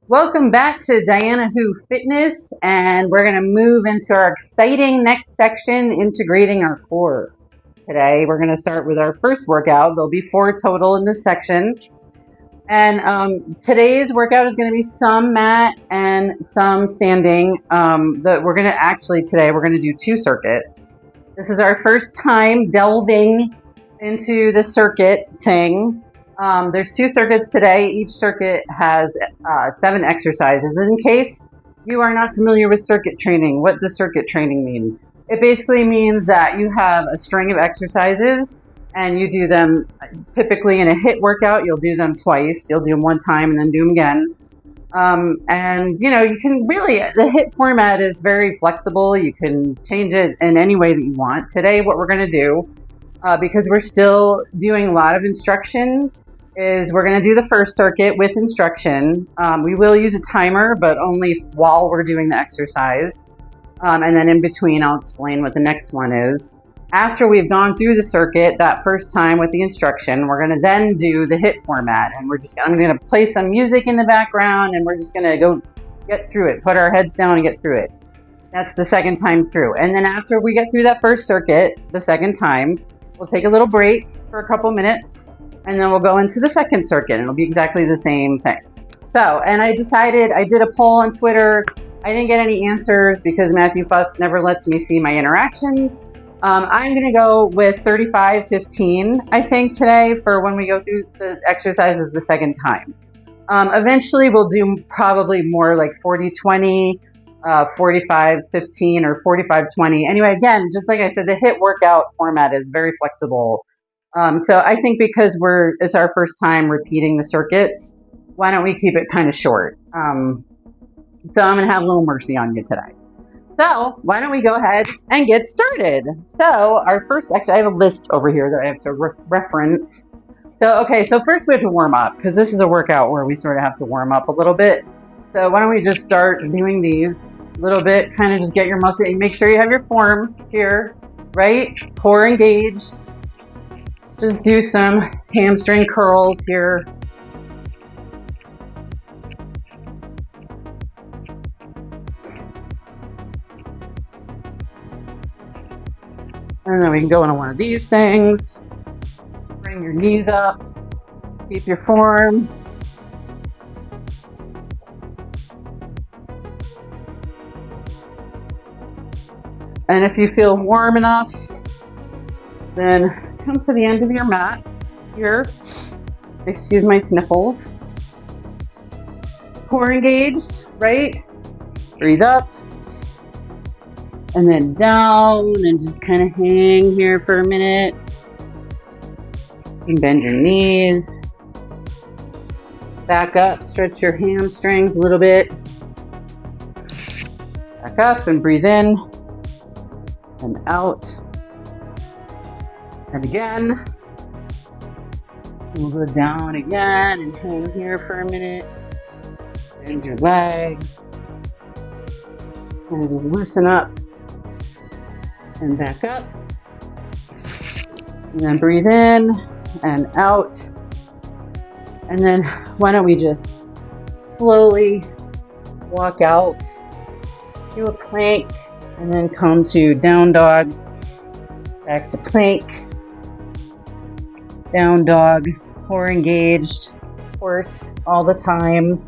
Welcome back to DianaWho Fitness, and we're going to move into our exciting next section, integrating our core. Today, we're going to start with our first workout. There'll be 4 total in this section. And today's workout is going to be some mat and some standing. We're going to do 2 circuits. This is our first time delving into the circuit thing. There's 2 circuits today. Each circuit has 7 exercises. In case you are not familiar with circuit training, what does circuit training mean? It basically means that you have a string of exercises and you do them typically in a HIIT workout. You'll do them twice. You'll do them one time and then do them again. And you can really, the HIIT format is very flexible. You can change it in any way that you want. Today, what we're going to do, because we're still doing a lot of instruction, is we're going to do the first circuit with instruction. We will use a timer, but only while we're doing the exercise. And then in between, I'll explain what the next one is. After we've gone through the circuit that first time with the instruction, we're going to then do the HIIT format. And I'm going to play some music in the background, and we're just going to go get through it, put our heads down and get through it. That's the second time through. And then after we get through that first circuit, the second time, we'll take a little break for a couple minutes. And then we'll go into the second circuit, and it'll be exactly the same thing. So, and I did a poll on Twitter. I didn't get any answers because Matthew Fuss never lets me see my interactions. I'm going to go with 35-15, I think, today for when we go through the exercises the second time. Eventually, we'll do probably more like 40-20, 45-15, or 45-20. Anyway, again, just like I said, the HIIT workout format is very flexible. So I think because it's our first time repeating the circuits, why don't we keep it kind of short? So I'm going to have a little mercy on you today. So why don't we go ahead and get started? So our first, actually I have a list over here that I have to reference. So first we have to warm up because this is a workout where we sort of have to warm up a little bit. So why don't we just start doing these a little bit, kind of just get your muscle, make sure you have your form here, right? Core engaged. Just do some hamstring curls here. And then we can go into one of these things. Bring your knees up. Keep your form. And if you feel warm enough, then come to the end of your mat here. Excuse my sniffles. Core engaged, right? Breathe up. And then down and just kind of hang here for a minute. You can bend your knees. Back up, stretch your hamstrings a little bit. Back up and breathe in and out. And again. We'll go down again and hang here for a minute. Bend your legs. And just loosen up. And back up. And then breathe in and out. And then why don't we just slowly walk out, do a plank, and then come to down dog, back to plank, down dog, core engaged, of course, all the time.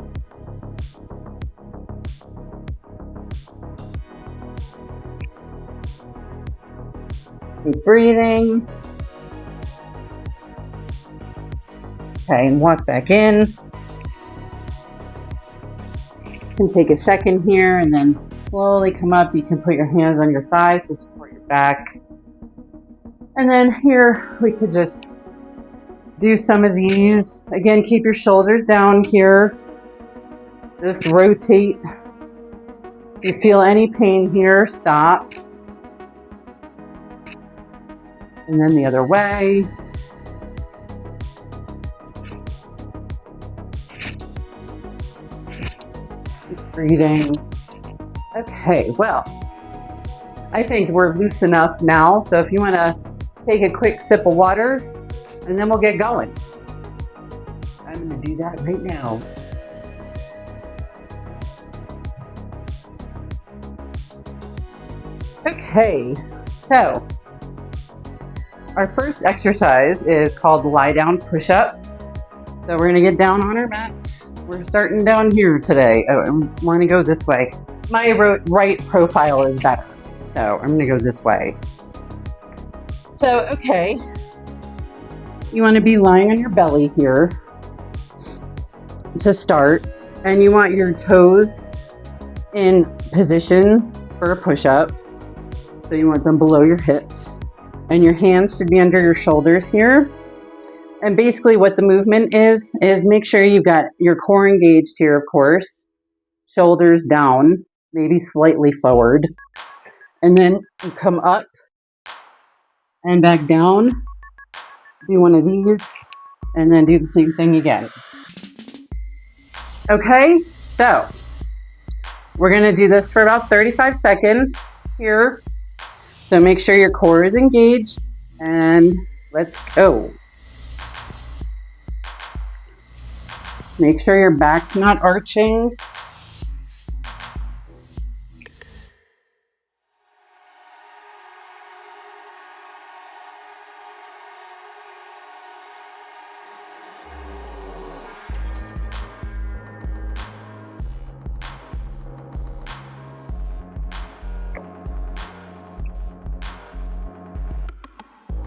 Keep breathing. Okay, and walk back in. You can take a second here and then slowly come up. You can put your hands on your thighs to support your back. And then here we could just do some of these. Again, keep your shoulders down here. Just rotate. If you feel any pain here, stop. And then the other way. Keep breathing. Okay, well, I think we're loose enough now. So if you want to take a quick sip of water, and then we'll get going. I'm going to do that right now. Okay, so our first exercise is called lie down push-up. So we're gonna get down on our mats. We're starting down here today. Oh, we're gonna go this way. My right profile is better, so I'm gonna go this way. So, okay, you wanna be lying on your belly here to start, and you want your toes in position for a push-up. So you want them below your hips, and your hands should be under your shoulders here. And basically what the movement is make sure you've got your core engaged here, of course, shoulders down, maybe slightly forward, and then you come up and back down, do one of these, and then do the same thing again. Okay, so we're gonna do this for about 35 seconds here. So make sure your core is engaged, and let's go. Make sure your back's not arching.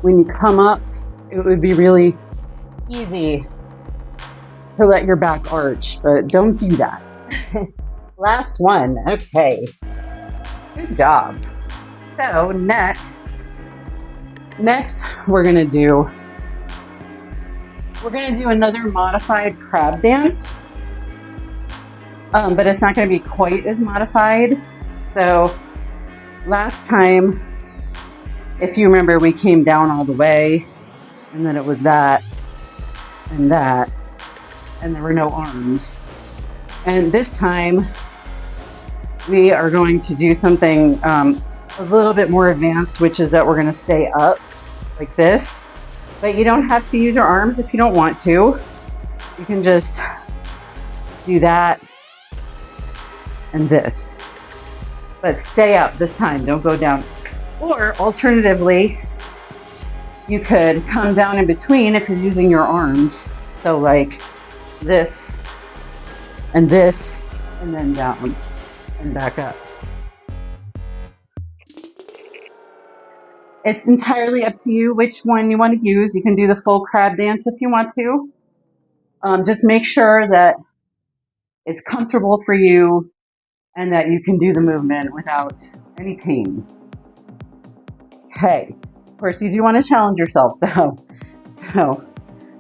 When you come up, it would be really easy to let your back arch, but don't do that. Last one. Okay. Good job. So next we're gonna do another modified crab dance, but it's not gonna be quite as modified. So last time, if you remember, we came down all the way, and then it was that, and that, and there were no arms. And this time, we are going to do something a little bit more advanced, which is that we're going to stay up like this. But you don't have to use your arms if you don't want to. You can just do that and this. But stay up this time, don't go down. Or alternatively, you could come down in between if you're using your arms. So like this, and then down and back up. It's entirely up to you which one you want to use. You can do the full crab dance if you want to. Just make sure that it's comfortable for you and that you can do the movement without any pain. Okay, of course you do want to challenge yourself though. So,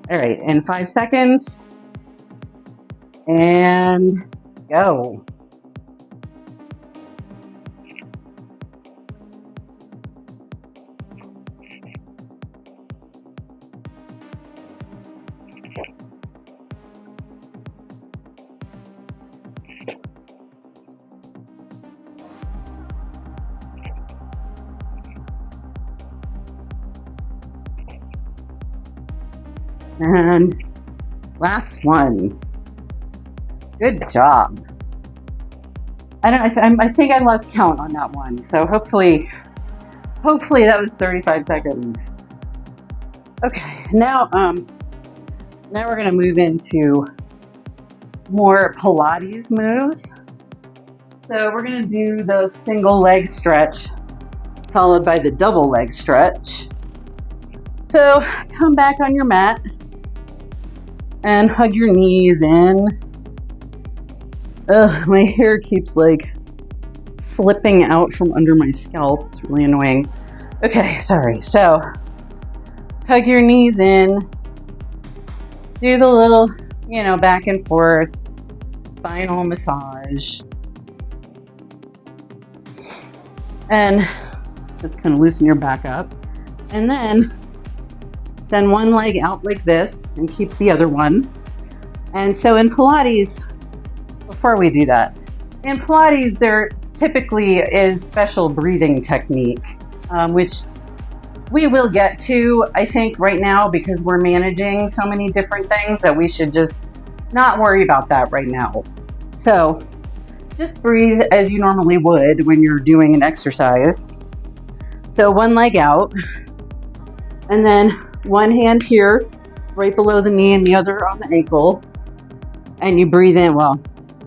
all right, in 5 seconds, and go. And last one. Good job. I think I lost count on that one. So hopefully that was 35 seconds. Okay, now we're gonna move into more Pilates moves. So we're gonna do the single leg stretch followed by the double leg stretch. So come back on your mat and hug your knees in. Ugh, my hair keeps like slipping out from under my scalp. It's really annoying. Okay, sorry. So hug your knees in. Do the little, back and forth spinal massage. And just kind of loosen your back up. And then send one leg out like this and keep the other one. And so in Pilates, before we do that, in Pilates there typically is special breathing technique, which we will get to, I think, right now, because we're managing so many different things that we should just not worry about that right now. So just breathe as you normally would when you're doing an exercise. So one leg out, and then one hand here, right below the knee, and the other on the ankle. And you breathe in. Well,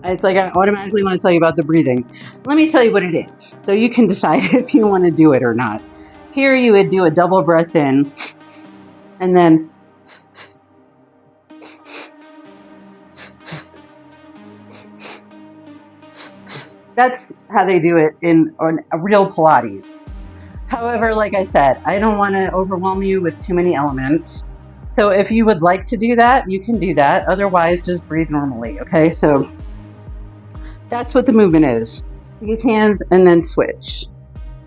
it's like I automatically want to tell you about the breathing. Let me tell you what it is, so you can decide if you want to do it or not. Here you would do a double breath in, and then that's how they do it in a real Pilates. However, like I said, I don't want to overwhelm you with too many elements. So if you would like to do that, you can do that. Otherwise, just breathe normally, okay? So that's what the movement is. These hands, and then switch.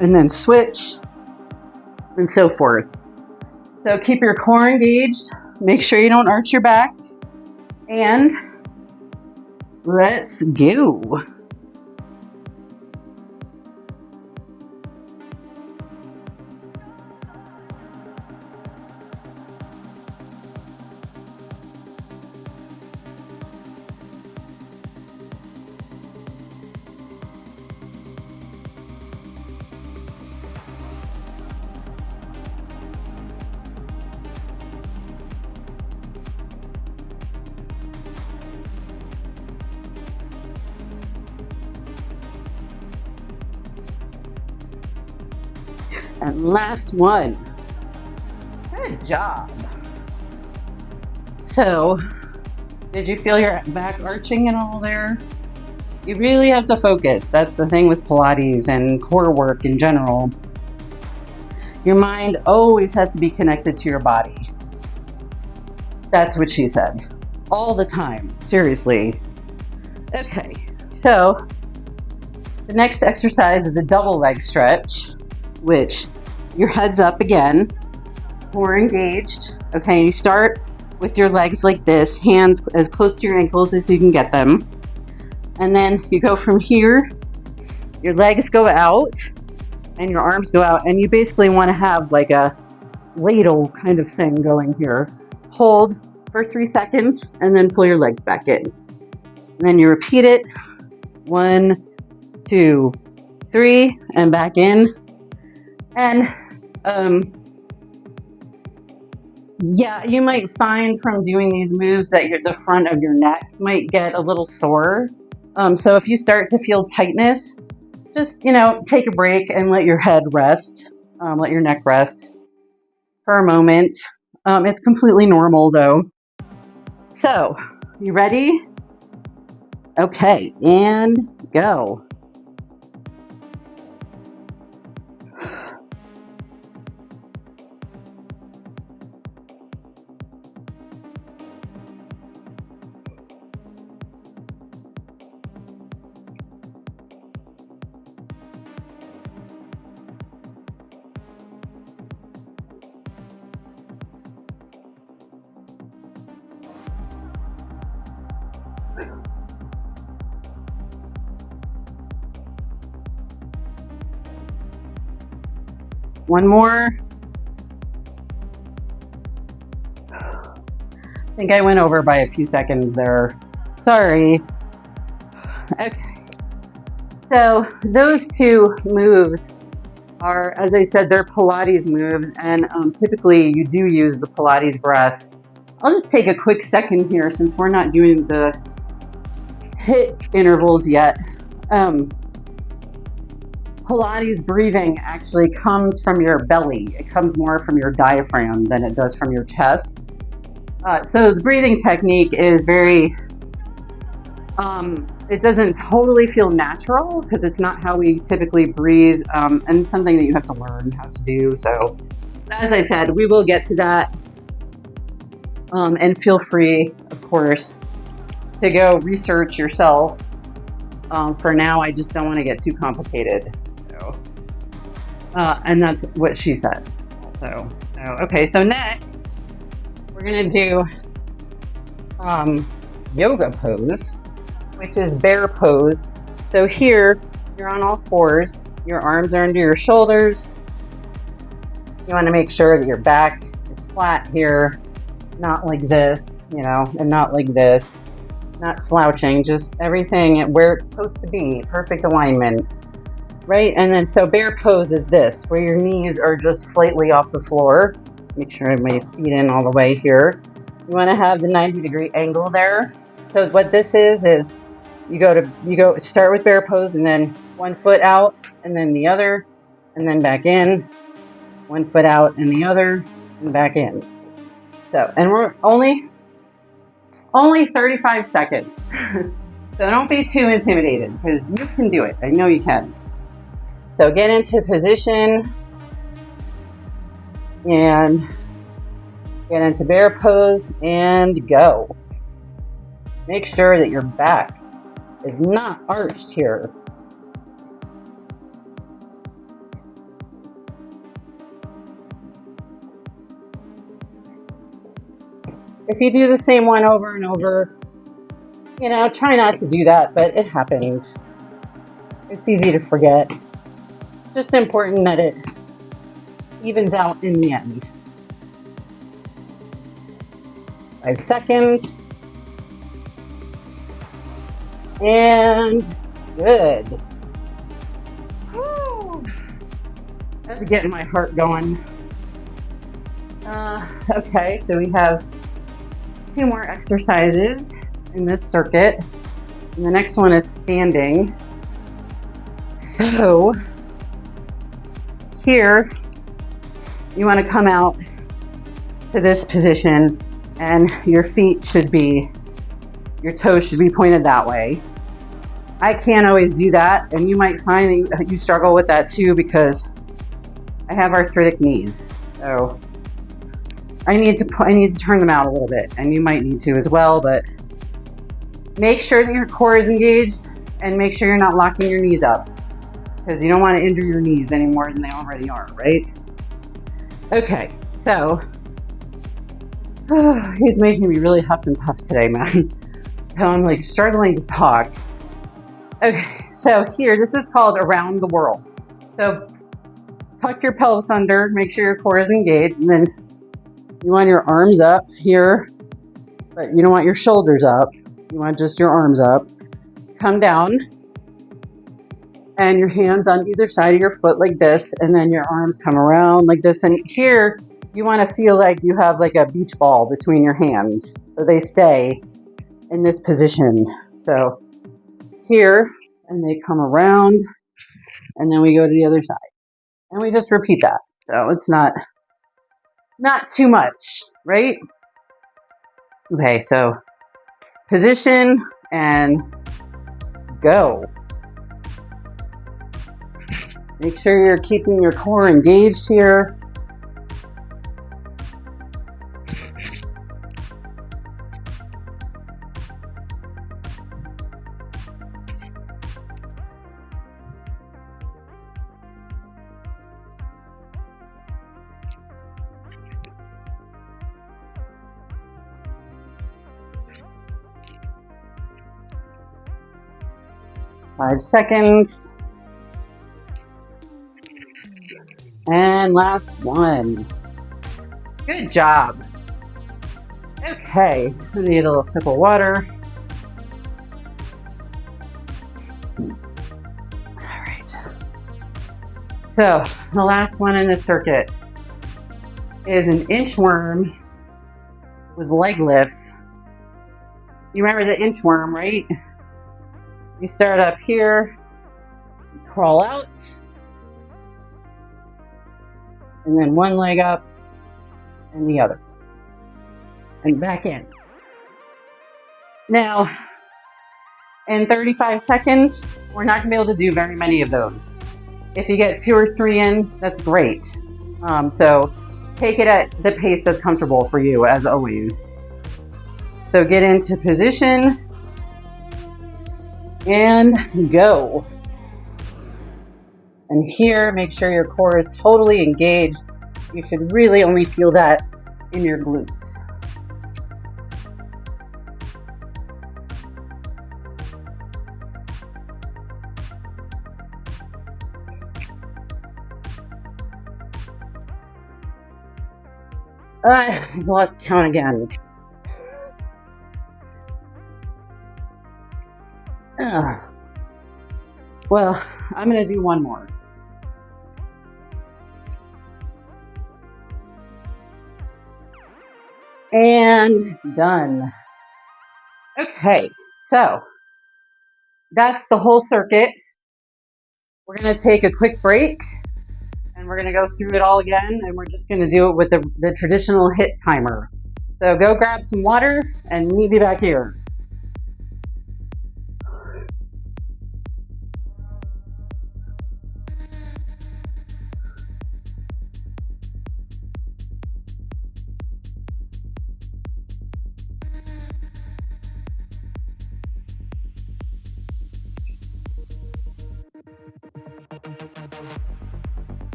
And then switch, and so forth. So keep your core engaged. Make sure you don't arch your back. And let's go. And last one. Good job. So, did you feel your back arching and all there? You really have to focus. That's the thing with Pilates and core work in general. Your mind always has to be connected to your body. That's what she said. All the time. Seriously. Okay, so the next exercise is a double leg stretch, which your head's up again, core engaged. Okay, you start with your legs like this, hands as close to your ankles as you can get them. And then you go from here, your legs go out and your arms go out, and you basically want to have like a ladle kind of thing going here. Hold for 3 seconds and then pull your legs back in. And then you repeat it. 1, 2, 3, and back in. And yeah, you might find from doing these moves that the front of your neck might get a little sore. So if you start to feel tightness, just, take a break and let your head rest. Let your neck rest for a moment. It's completely normal though. So, you ready? Okay, and go. One more. I think I went over by a few seconds there. Sorry. Okay. So those two moves are, as I said, they're Pilates moves, and typically you do use the Pilates breath. I'll just take a quick second here since we're not doing the HIIT intervals yet. Pilates breathing actually comes from your belly. It comes more from your diaphragm than it does from your chest. So the breathing technique is very, it doesn't totally feel natural because it's not how we typically breathe, and something that you have to learn how to do. So as I said, we will get to that. And feel free, of course, to go research yourself. For now, I just don't want to get too complicated. And that's what she said. So okay, so next we're going to do yoga pose, which is bear pose. So here, you're on all fours. Your arms are under your shoulders. You want to make sure that your back is flat here, not like this, and not like this. Not slouching, just everything where it's supposed to be, perfect alignment. right? And then so bear pose is this, where your knees are just slightly off the floor. Make sure I have my feet in all the way here. You want to have the 90-degree angle there. So what this is you go start with bear pose and then one foot out and then the other and then back in, one foot out and the other and back in. So, and we're only 35 seconds. So don't be too intimidated because you can do it. I know you can. So get into position and get into bear pose and go. Make sure that your back is not arched here. If you do the same one over and over, you know, try not to do that, but it happens. It's easy to forget. Just important that it evens out in the end. 5 seconds. And good. Woo. That's getting my heart going. Okay, so we have 2 more exercises in this circuit. And the next one is standing. So here, you want to come out to this position and your feet should be, your toes should be pointed that way. I can't always do that, and you might find that you struggle with that too because I have arthritic knees. So I need to turn them out a little bit, and you might need to as well, but make sure that your core is engaged and make sure you're not locking your knees up because you don't want to injure your knees any more than they already are, right? Okay, so he's making me really huff and puff today, man. So I'm like struggling to talk. Okay, so here, this is called around the whirl. So tuck your pelvis under, make sure your core is engaged, and then you want your arms up here, but you don't want your shoulders up. You want just your arms up. Come down, and your hands on either side of your foot like this, and then your arms come around like this. And here, you want to feel like you have like a beach ball between your hands, so they stay in this position. So here, and they come around, and then we go to the other side. And we just repeat that. So it's not too much, right? Okay, so position and go. Make sure you're keeping your core engaged here. Five seconds. And last one. Good job. Okay, I need a little sip of water. All right. So the last one in the circuit is an inchworm with leg lifts. You remember the inchworm, right? You start up here, crawl out, and then one leg up and the other, and back in. Now, in 35 seconds, we're not going to be able to do very many of those. If you get 2 or 3 in, that's great. So take it at the pace that's comfortable for you, as always. So get into position and go. And here, make sure your core is totally engaged. You should really only feel that in your glutes. Let's count again. Well, I'm going to do one more. And done. Okay, so that's the whole circuit. We're going to take a quick break and we're going to go through it all again, and we're just going to do it with the traditional HIIT timer. So go grab some water and meet me back here.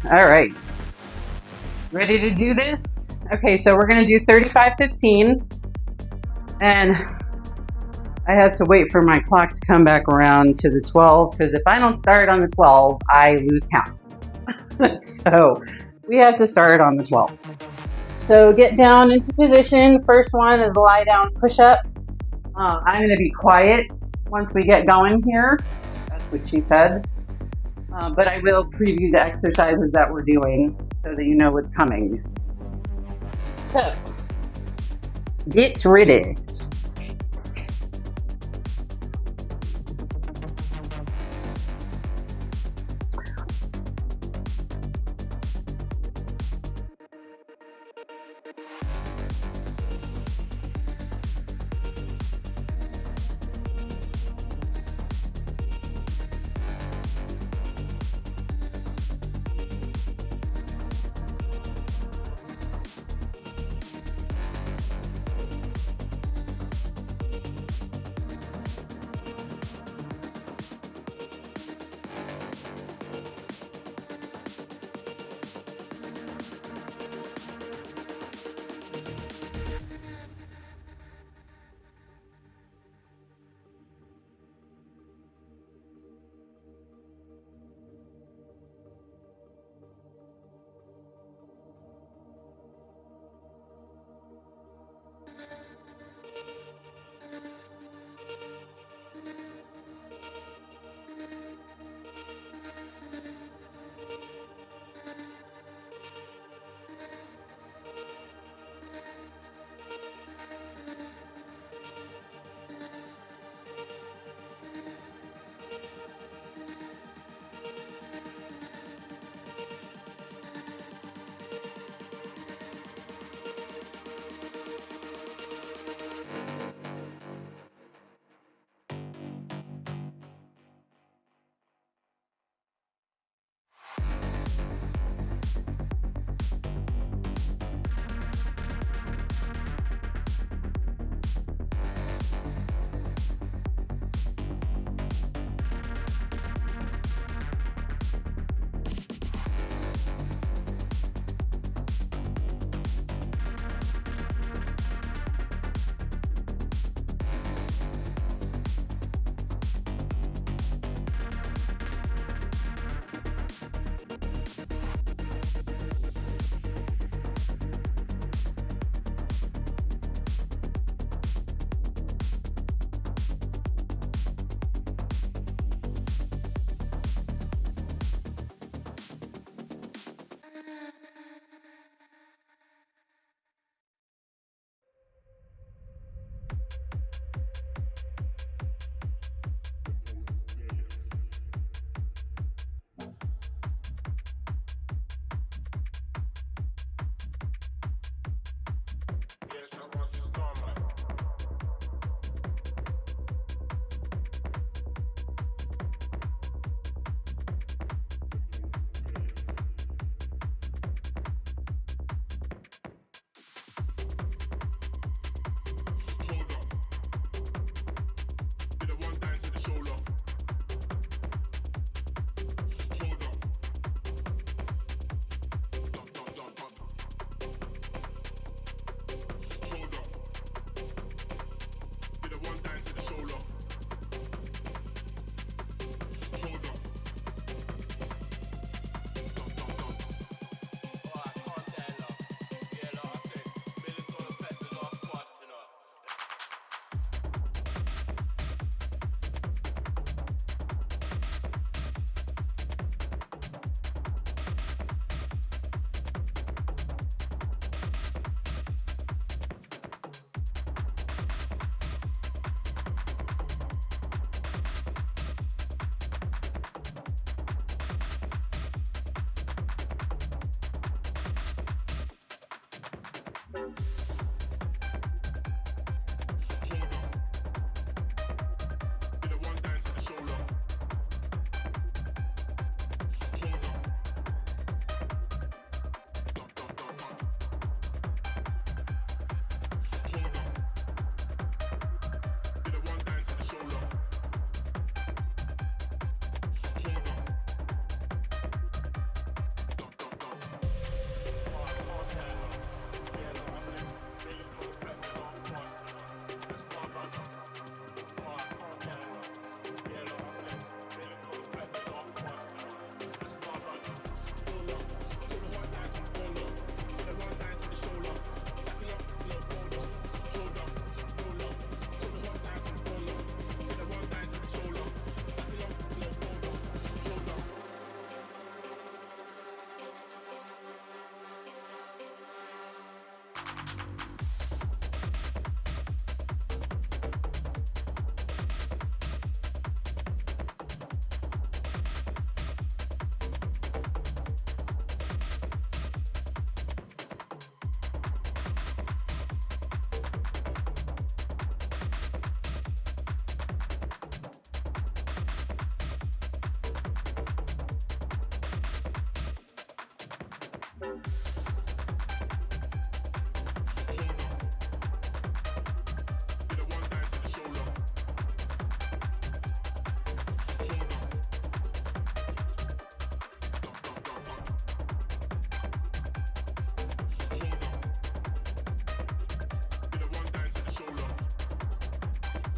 All right, ready to do this? Okay, so we're going to do 35-15, and I have to wait for my clock to come back around to the 12, because if I don't start on the 12, I lose count. So we have to start on the 12. So get down into position. First one is a lie down push-up. I'm going to be quiet once we get going here. That's what she said. But I will preview the exercises that we're doing so that you know what's coming. So, get ready.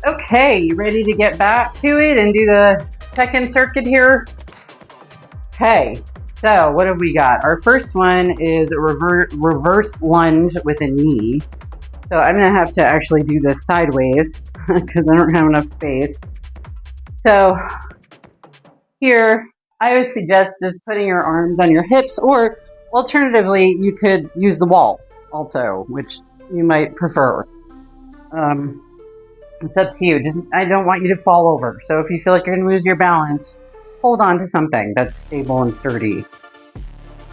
Okay, you ready to get back to it and do the second circuit here? Okay, so what have we got? Our first one is a reverse lunge with a knee. So I'm going to have to actually do this sideways because I don't have enough space. So here, I would suggest just putting your arms on your hips, or alternatively, you could use the wall also, which you might prefer. It's up to you. I don't want you to fall over. So if you feel like you're going to lose your balance, hold on to something that's stable and sturdy.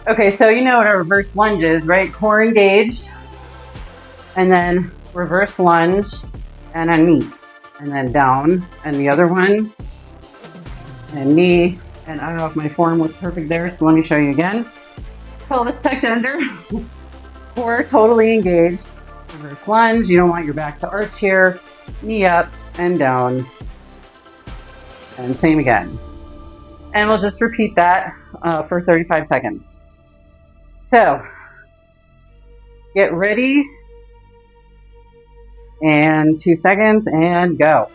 Okay, so you know what a reverse lunge is, right? Core engaged, and then reverse lunge, and a knee, and then down, and the other one, and knee, and I don't know if my form was perfect there, so let me show you again. Pelvis tucked under, core totally engaged, reverse lunge, you don't want your back to arch here, knee up and down, and same again. And we'll just repeat that for 35 seconds. So, get ready, and 2 seconds, and go.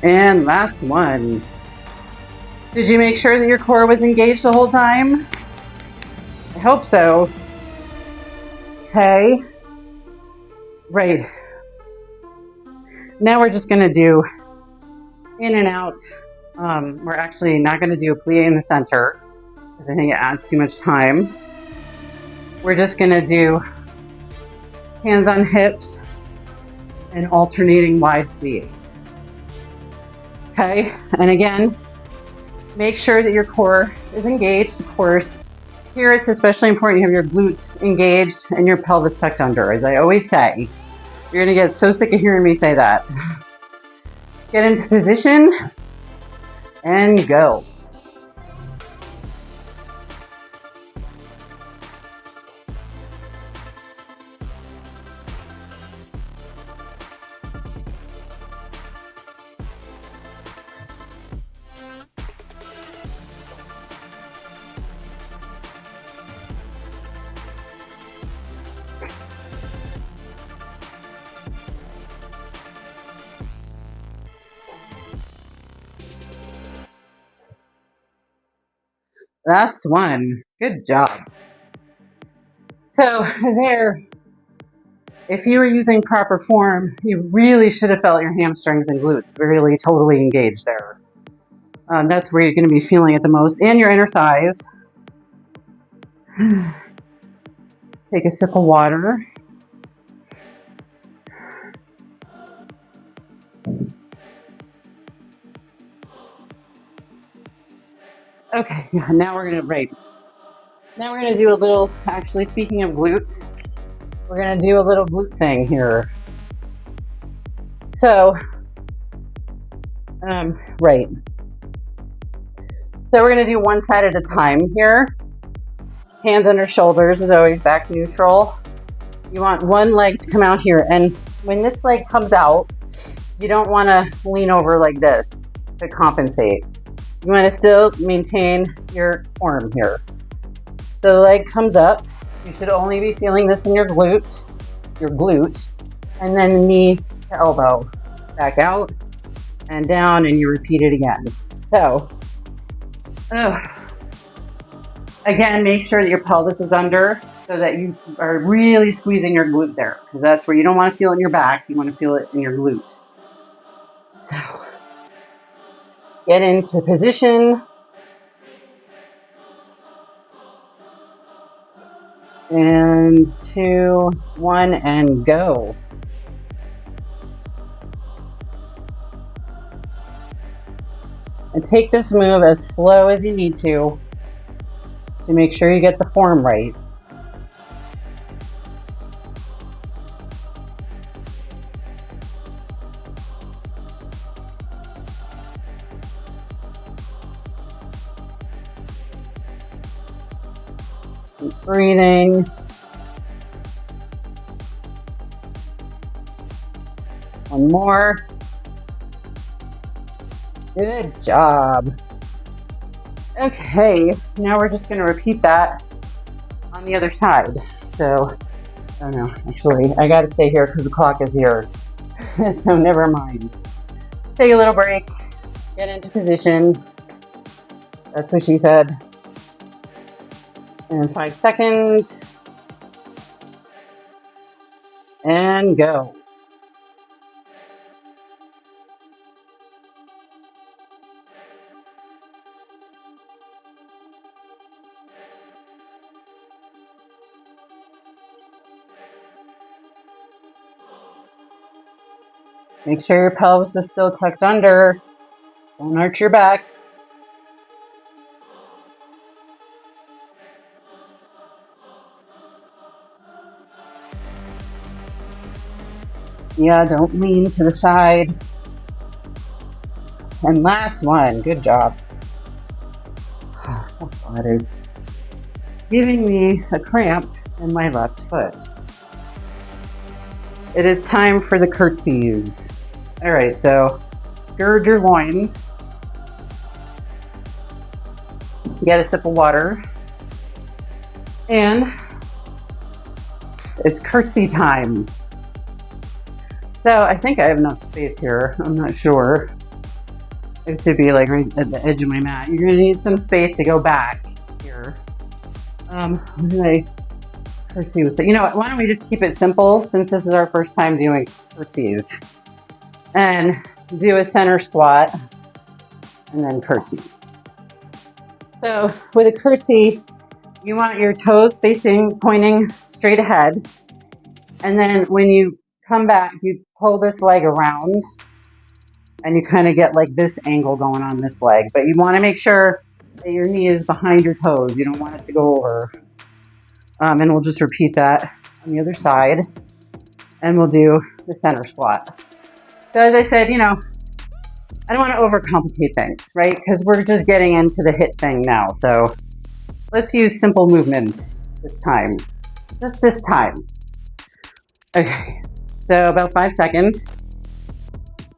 And last one. Did you make sure that your core was engaged the whole time? I hope so. Okay. Right. Now we're just going to do in and out. We're actually not going to do a plie in the center because I think it adds too much time. We're just going to do hands on hips and alternating wide plies. Okay, and again, make sure that your core is engaged, of course. Here it's especially important you have your glutes engaged and your pelvis tucked under. As I always say, you're going to get so sick of hearing me say that. Get into position and go. Last one. Good job. So there, if you were using proper form, you really should have felt your hamstrings and glutes really totally engaged there. That's where you're going to be feeling it the most, and your inner thighs. Take a sip of water. Okay, now we're going to do a little, actually speaking of glutes, we're going to do a little glute thing here. So, right. So we're going to do one side at a time here. Hands under shoulders is always back neutral. You want one leg to come out here, and when this leg comes out, you don't want to lean over like this to compensate. You want to still maintain your form here. So the leg comes up. You should only be feeling this in your glutes, and then knee to elbow. Back out and down, and you repeat it again. So, again, make sure that your pelvis is under so that you are really squeezing your glute there, because that's where you don't want to feel it in your back. You want to feel it in your glute. So, get into position. And 2, 1, and go. And take this move as slow as you need to make sure you get the form right. Keep breathing. One more. Good job. Okay, now we're just going to repeat that on the other side. So, oh no, actually, I got to stay here because the clock is here. So never mind. Take a little break. Get into position. That's what she said. And 5 seconds. And go. Make sure your pelvis is still tucked under. Don't arch your back. Yeah, don't lean to the side. And last one. Good job. That is giving me a cramp in my left foot. It is time for the curtsies. All right, so gird your loins. Get a sip of water. And it's curtsy time. So I think I have enough space here. I'm not sure. It should be like right at the edge of my mat. You're gonna need some space to go back here. What did I curtsy with it? You know what? Why don't we just keep it simple since this is our first time doing curtsies? And do a center squat and then curtsy. So with a curtsy, you want your toes pointing straight ahead. And then when you come back, you pull this leg around and you kind of get like this angle going on this leg. But you want to make sure that your knee is behind your toes. You don't want it to go over. And we'll just repeat that on the other side. And we'll do the center squat. So as I said, you know, I don't want to overcomplicate things, right? Because we're just getting into the HIIT thing now. So let's use simple movements this time. Just this time. Okay, so about 5 seconds.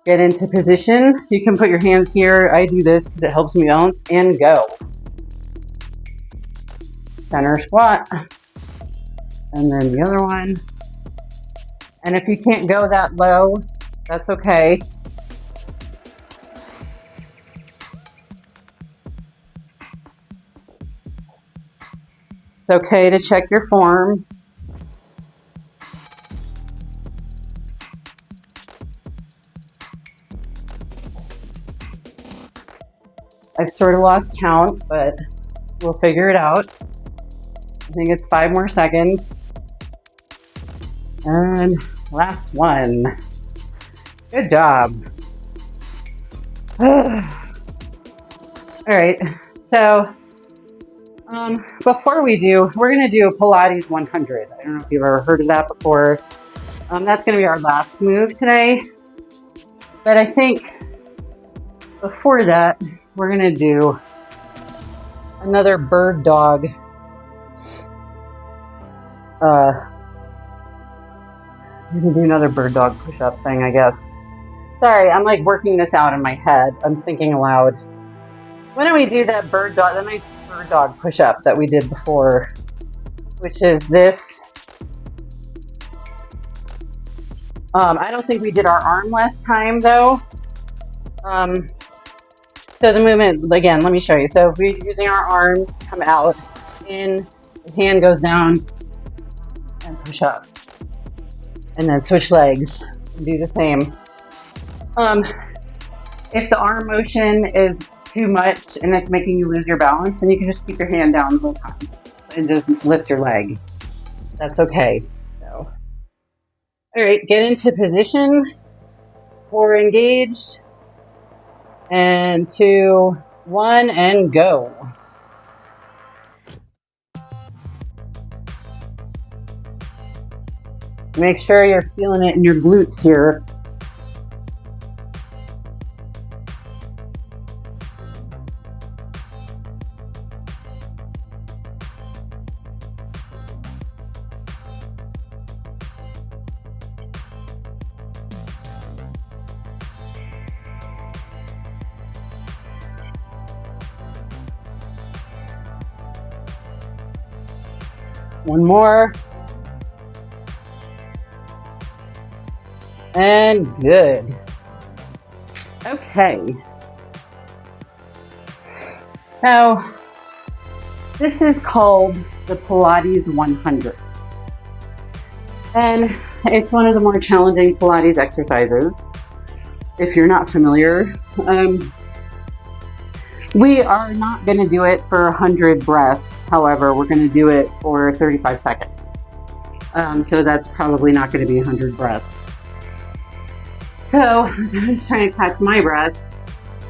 Get into position. You can put your hands here. I do this because it helps me balance. And go. Center squat. And then the other one. And if you can't go that low, that's okay. It's okay to check your form. I've sort of lost count, but we'll figure it out. I think it's 5 more seconds. And last one. Good job. All right, so before we're going to do a Pilates 100. I don't know if you've ever heard of that before. That's going to be our last move today. But I think before that, we're going to do another bird dog. We can do another bird dog push-up thing, I guess. Sorry, I'm like working this out in my head. I'm thinking aloud. Why don't we do that bird dog push-up that we did before, which is this. I don't think we did our arm last time though. So the movement, again, let me show you. So if we're using our arm, come out, in, the hand goes down, and push up. And then switch legs and do the same. If the arm motion is too much and it's making you lose your balance, then you can just keep your hand down the whole time and just lift your leg. That's okay. So, all right, get into position. Core engaged. And 2, 1, and go. Make sure you're feeling it in your glutes here. One more. And good. Okay. So this is called the Pilates 100. And it's one of the more challenging Pilates exercises. If you're not familiar, we are not going to do it for 100 breaths. However, we're going to do it for 35 seconds. So that's probably not going to be 100 breaths. So I'm just trying to catch my breath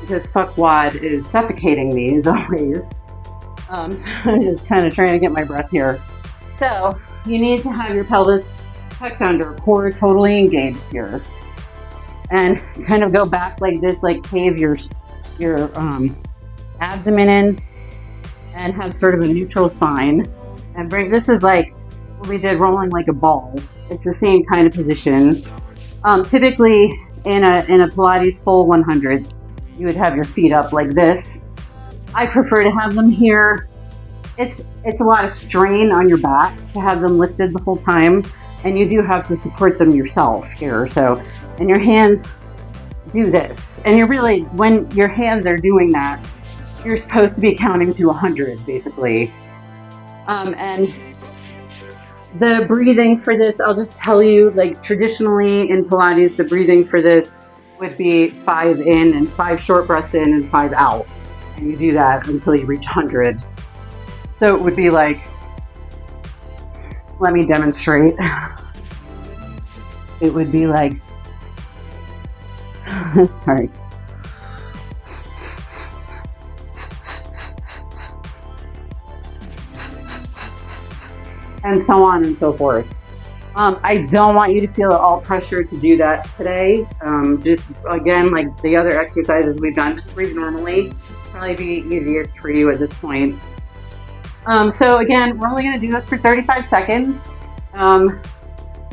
because fuckwad is suffocating me as always. So I'm just kind of trying to get my breath here. So you need to have your pelvis tucked under, core totally engaged here, and kind of go back like this, like cave your abdomen in, and have sort of a neutral spine. And bring, this is like what we did, rolling like a ball. It's the same kind of position. Typically in a Pilates full 100s, you would have your feet up like this. I prefer to have them here. It's a lot of strain on your back to have them lifted the whole time, and you do have to support them yourself here. So, and your hands do this, and you're really, when your hands are doing that, you're supposed to be counting to 100 basically. And the breathing for this, I'll just tell you, like traditionally in Pilates, the breathing for this would be 5 in and 5 short breaths in and 5 out. And you do that until you reach 100. So it would be like, let me demonstrate. It would be like, sorry. And so on and so forth. I don't want you to feel at all pressure to do that today. Just again, like the other exercises we've done, just breathe normally. Probably be easiest for you at this point. So again, we're only going to do this for 35 seconds. The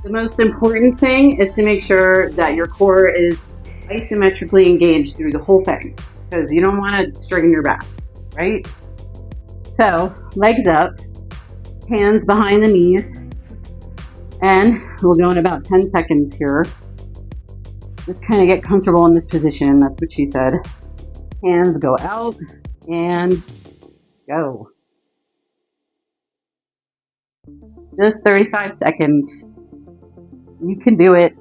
most important thing is to make sure that your core is isometrically engaged through the whole thing, because you don't want to strain your back, right? So legs up, hands behind the knees, and we'll go in about 10 seconds here. Just kind of get comfortable in this position. That's what she said. Hands go out and go. Just 35 seconds. You can do it.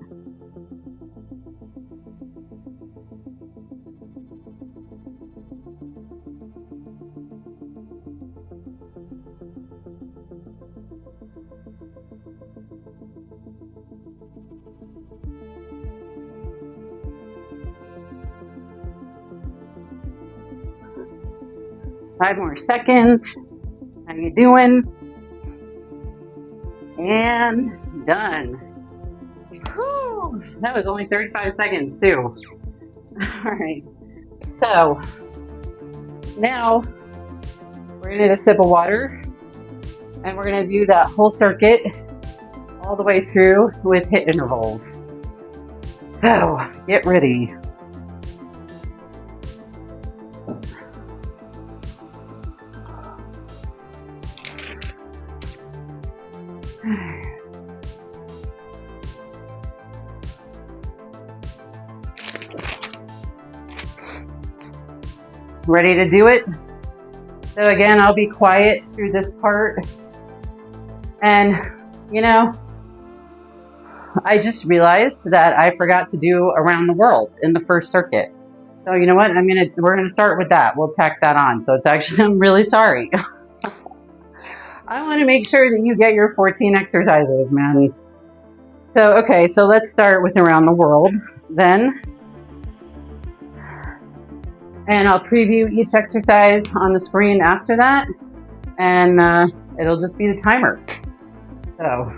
Five more seconds. How you doing? And done. Whew, that was only 35 seconds too. All right. So now we're gonna get a sip of water, and we're gonna do that whole circuit all the way through with HIIT intervals. So get ready. Ready to do it? So again, I'll be quiet through this part. And, you know, I just realized that I forgot to do around the world in the first circuit. So you know what? We're gonna start with that. We'll tack that on. So it's actually, I'm really sorry. I want to make sure that you get your 14 exercises, man. So, okay, so let's start with around the world then. And I'll preview each exercise on the screen after that. And it'll just be the timer. So